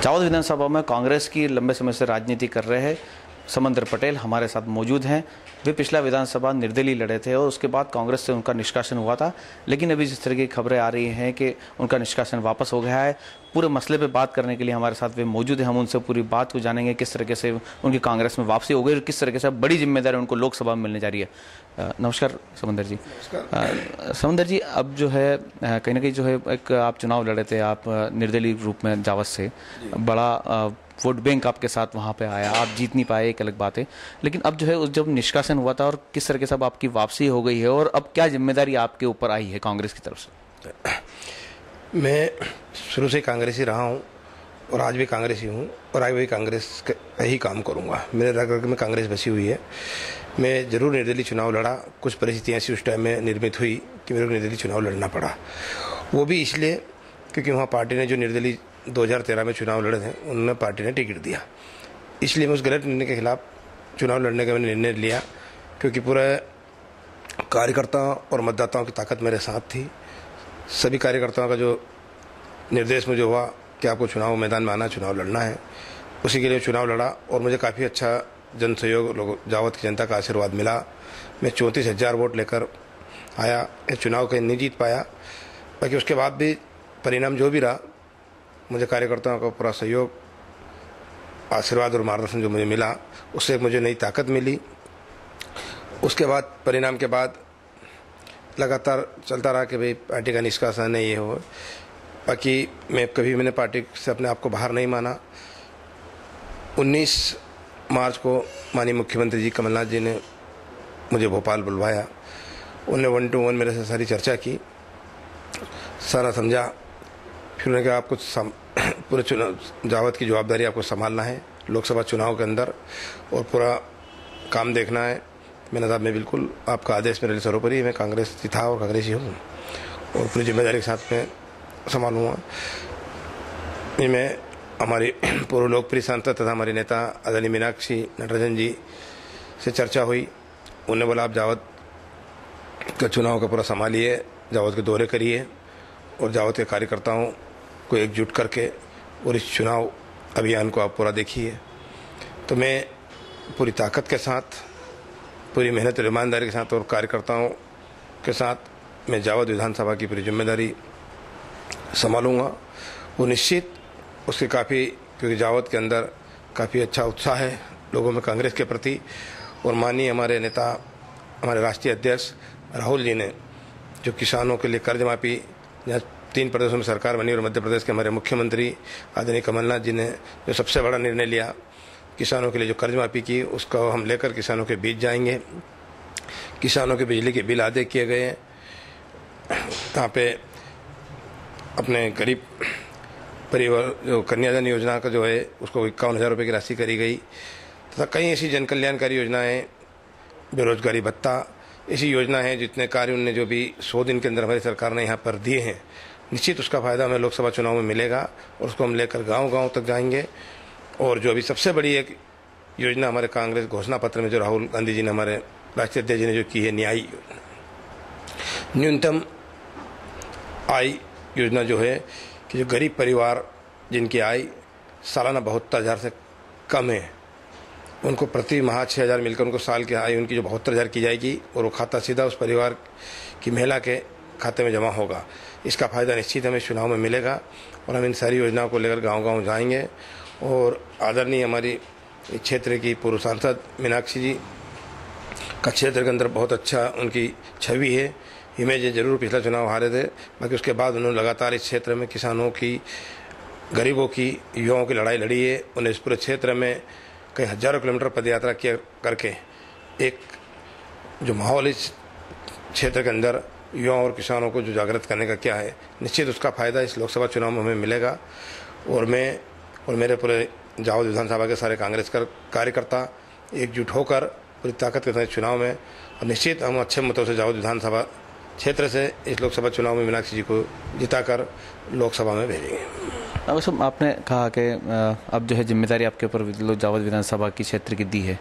जावद विधानसभा में कांग्रेस की लंबे समय से राजनीति कर रहे हैं समंदर पटेल हमारे साथ मौजूद हैं। वे पिछला विधानसभा निर्दलीय लड़े थे और उसके बाद कांग्रेस से उनका निष्कासन हुआ था, लेकिन अभी जिस तरह की खबरें आ रही हैं कि उनका निष्कासन वापस हो गया है। पूरे मसले पे बात करने के लिए हमारे साथ वे मौजूद हैं। हम उनसे पूरी बात को जानेंगे, किस तरीके से उनकी कांग्रेस में वापसी हो गई और किस तरीके से बड़ी जिम्मेदारी उनको लोकसभा में मिलने जा रही है। नमस्कार समंदर जी। समंदर जी, अब जो है कहीं ना कहीं जो है एक आप चुनाव लड़े थे, आप निर्दलीय रूप में जावद से, बड़ा वोट बैंक आपके साथ वहाँ पे आया, आप जीत नहीं पाए, एक अलग बात है। लेकिन अब जो है जब निष्कासन हुआ था और किस तरह के सब आपकी वापसी हो गई है और अब क्या जिम्मेदारी आपके ऊपर आई है कांग्रेस की तरफ से? मैं शुरू से कांग्रेसी रहा हूँ और आज भी कांग्रेसी हूँ और आगे भी कांग्रेस का ही काम करूँगा। मेरे रग रग में कांग्रेस बसी हुई है। मैं ज़रूर निर्दलीय चुनाव लड़ा। कुछ परिस्थितियाँ ऐसी उस टाइम में निर्मित हुई कि मेरे को निर्दलीय चुनाव लड़ना पड़ा। वो भी इसलिए क्योंकि वहाँ पार्टी ने जो निर्दलीय 2013 में चुनाव लड़े थे उन्होंने पार्टी ने टिकट दिया। इसलिए मैं उस गलत निर्णय के खिलाफ चुनाव लड़ने का मैंने निर्णय लिया, क्योंकि पूरे कार्यकर्ताओं और मतदाताओं की ताकत मेरे साथ थी। सभी कार्यकर्ताओं का जो निर्देश मुझे हुआ कि आपको चुनाव मैदान में आना, चुनाव लड़ना है, उसी के लिए चुनाव लड़ा और मुझे काफ़ी अच्छा जन सहयोग, जावद की जनता का आशीर्वाद मिला। मैं 34,000 वोट लेकर आया। इस चुनाव कहीं नहीं जीत पाया, बाकी उसके बाद भी परिणाम जो भी रहा, मुझे कार्यकर्ताओं का पूरा सहयोग, आशीर्वाद और मार्गदर्शन जो मुझे मिला, उससे मुझे नई ताकत मिली। उसके बाद परिणाम के बाद लगातार चलता रहा कि भाई पार्टी का निष्कासन है, ये हो। बाकी मैंने पार्टी से अपने आप को बाहर नहीं माना। 19 मार्च को माननीय मुख्यमंत्री जी कमलनाथ जी ने मुझे भोपाल बुलवाया। उन्होंने 1 to 1 मेरे से सारी चर्चा की, सारा समझा। फिर उन्होंने कहा आपको पूरे चुनाव जावद की जवाबदारी आपको संभालना है लोकसभा चुनाव के अंदर और पूरा काम देखना है। मैंने कहा मैं बिल्कुल, आपका आदेश मेरे लिए सर्वोपरि। मैं कांग्रेसी था और कांग्रेसी हूँ और पूरी जिम्मेदारी के साथ मैं संभालूँगा। मैं हमारी पूर्व लोकप्रिय सांसद तथा हमारी नेता आदरणीय मीनाक्षी नटराजन जी से चर्चा हुई। उन्होंने बोला आप जावद का चुनाव का पूरा संभालिए, जावद के दौरे करिए और जावद के कार्यकर्ताओं को एकजुट करके और इस चुनाव अभियान को आप पूरा देखिए। तो मैं पूरी ताकत के साथ, पूरी मेहनत और ईमानदारी के साथ और कार्यकर्ताओं के साथ मैं जावद विधानसभा की पूरी जिम्मेदारी संभालूंगा। वो निश्चित उसके काफ़ी, क्योंकि जावद के अंदर काफ़ी अच्छा उत्साह है लोगों में कांग्रेस के प्रति। और माननीय हमारे नेता, हमारे राष्ट्रीय अध्यक्ष राहुल जी ने जो किसानों के लिए कर्ज माफी, जहाँ 3 प्रदेशों में सरकार बनी और मध्य प्रदेश के हमारे मुख्यमंत्री आदरणीय कमलनाथ जी ने जो सबसे बड़ा निर्णय लिया, किसानों के लिए जो कर्ज माफी की, उसका हम लेकर किसानों के बीच जाएंगे। किसानों के बिजली के बिल आदे किए गए। यहाँ पे अपने गरीब परिवार जो कन्यादान योजना का जो है उसको 51,000 रुपये की राशि करी गई तथा कई ऐसी जन कल्याणकारी योजनाएँ, बेरोजगारी भत्ता, ऐसी योजना है, जितने कार्य उनने जो भी 100 दिन के अंदर हमारी सरकार ने यहाँ पर दिए हैं, निश्चित उसका फायदा हमें लोकसभा चुनाव में मिलेगा और उसको हम लेकर गांव-गांव तक जाएंगे। और जो अभी सबसे बड़ी एक योजना हमारे कांग्रेस घोषणा पत्र में जो राहुल गांधी जी ने, हमारे राष्ट्रीय अध्यक्ष जी ने जो की है, न्याय योजना, न्यूनतम आय योजना जो है कि जो गरीब परिवार जिनकी आय सालाना 72,000 से कम है, उनको प्रति माह 6,000 मिलकर उनको साल की आय उनकी जो 72,000 की जाएगी और वो खाता सीधा उस परिवार की महिला के खाते में जमा होगा। इसका फ़ायदा निश्चित हमें चुनाव में मिलेगा और हम इन सारी योजनाओं को लेकर गांव-गांव जाएंगे। और आदरणीय हमारी क्षेत्र की पूर्व सांसद मीनाक्षी जी का क्षेत्र के अंदर बहुत अच्छा उनकी छवि है, इमेज है। जरूर पिछला चुनाव हारे थे, बाकी उसके बाद उन्होंने लगातार इस क्षेत्र में किसानों की, गरीबों की, युवाओं की लड़ाई लड़ी है। उन्हें इस पूरे क्षेत्र में कई हजारों किलोमीटर पदयात्रा किया करके एक जो माहौल इस क्षेत्र के अंदर युवाओं और किसानों को जो जागृत करने का क्या है, निश्चित उसका फायदा इस लोकसभा चुनाव में हमें मिलेगा। और मैं और मेरे पूरे जावद विधानसभा के सारे कांग्रेस कार्यकर्ता एकजुट होकर पूरी ताकत के साथ चुनाव में, और निश्चित हम अच्छे मतों से जावद विधानसभा क्षेत्र से इस लोकसभा चुनाव में मीनाक्षी जी को जिताकर लोकसभा में भेजेंगे। अब आपने कहा कि अब जो है जिम्मेदारी आपके ऊपर जावद विधानसभा की क्षेत्र की दी है,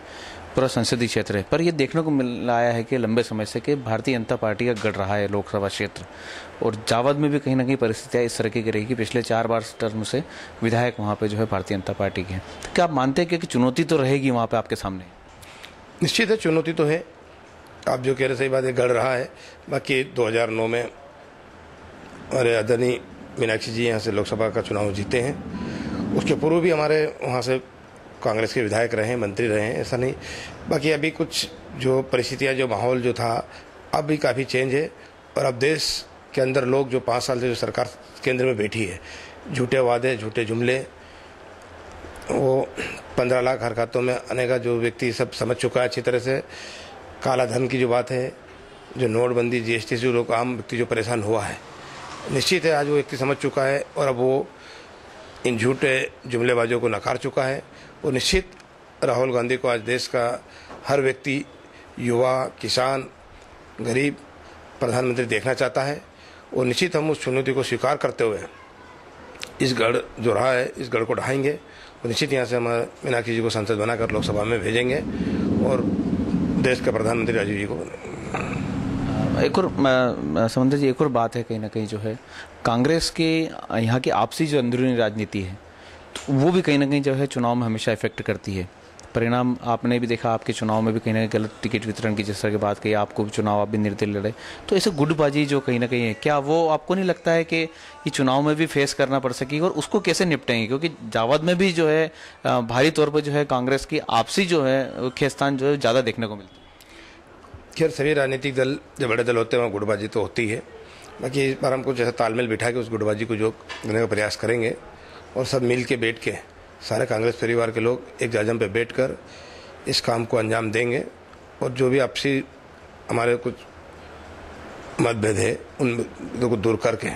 पूरा संसदीय क्षेत्र है, पर ये देखने को मिल आया है कि लंबे समय से कि भारतीय जनता पार्टी का गढ़ रहा है लोकसभा क्षेत्र, और जावद में भी कहीं ना कहीं परिस्थितियाँ इस तरह की रही कि पिछले 4 बार टर्म से विधायक वहाँ पे जो है भारतीय जनता पार्टी के हैं। तो क्या आप मानते हैं कि चुनौती तो रहेगी वहाँ पे आपके सामने? निश्चित है, चुनौती तो है। आप जो कह रहे सही बात है, गढ़ रहा है। बाकी 2009 में हमारे आदरणीय मीनाक्षी जी यहाँ से लोकसभा का चुनाव जीते हैं। उसके पूर्व भी हमारे वहाँ से कांग्रेस के विधायक रहे हैं, मंत्री रहे हैं, ऐसा नहीं। बाकी अभी कुछ जो परिस्थितियाँ, जो माहौल जो था, अब भी काफ़ी चेंज है। और अब देश के अंदर लोग जो 5 साल से जो सरकार केंद्र में बैठी है, झूठे वादे, झूठे जुमले, वो 15 लाख हर खातों में आने का जो व्यक्ति सब समझ चुका है अच्छी तरह से। काला धन की जो बात है, जो नोटबंदी, जीएसटी से लोग, आम व्यक्ति जो परेशान हुआ है, निश्चित है आज वो व्यक्ति समझ चुका है और अब वो इन झूठे जुमलेबाजों को नकार चुका है। और निश्चित राहुल गांधी को आज देश का हर व्यक्ति, युवा, किसान, गरीब प्रधानमंत्री देखना चाहता है। और निश्चित हम उस चुनौती को स्वीकार करते हुए इस गढ़ जो रहा है, इस गढ़ को ढाएंगे और निश्चित यहाँ से हम मीनाक्षी जी को सांसद बनाकर लोकसभा में भेजेंगे और देश के प्रधानमंत्री राजीव जी को बनाएंगे। एक और समंदर जी, एक और बात है कहीं ना कहीं जो है कांग्रेस के यहाँ की आपसी जो अंदरूनी राजनीति है, तो वो भी कहीं ना कहीं जो है चुनाव में हमेशा इफेक्ट करती है। परिणाम आपने भी देखा, आपके चुनाव में भी कहीं ना कहीं गलत टिकट वितरण की जिस तरह की बात कही, आपको भी चुनाव आप भी निर्दलीय लड़े, तो ऐसे गुटबाजी जो कहीं ना कहीं है, क्या वो आपको नहीं लगता है कि ये चुनाव में भी फेस करना पड़ सकेगी और उसको कैसे निपटेंगे? क्योंकि जावद में भी जो है भारी तौर पर जो है कांग्रेस की आपसी जो है खेस्तान जो है ज़्यादा देखने को मिलती है। खैर, सभी राजनीतिक दल जो बड़े दल होते हैं वहाँ गुटबाजी तो होती है। बाकी इस बार हमको जैसा तालमेल बिठा के उस गुटबाजी को जो करने का प्रयास करेंगे और सब मिल के बैठ के सारे कांग्रेस परिवार के लोग एक जाजम पे बैठकर इस काम को अंजाम देंगे। और जो भी आपसी हमारे कुछ मतभेद है उन को दूर करके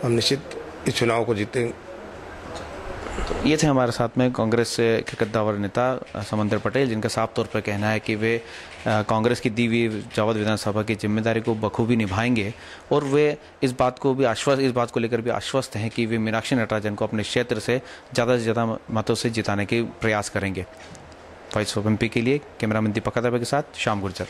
हम निश्चित इस चुनाव को जीतेंगे। तो ये थे हमारे साथ में कांग्रेस के कद्दावर नेता समंदर पटेल, जिनका साफ तौर पर कहना है कि वे कांग्रेस की दी हुई जावद विधानसभा की जिम्मेदारी को बखूबी निभाएंगे और वे इस बात को लेकर भी आश्वस्त हैं कि वे मीनाक्षी नटराजन को अपने क्षेत्र से ज़्यादा मतों से जिताने के प्रयास करेंगे। वॉइस ऑफ एमपी के लिए कैमरामैन दीपक कदबे के साथ श्याम गुर्जर।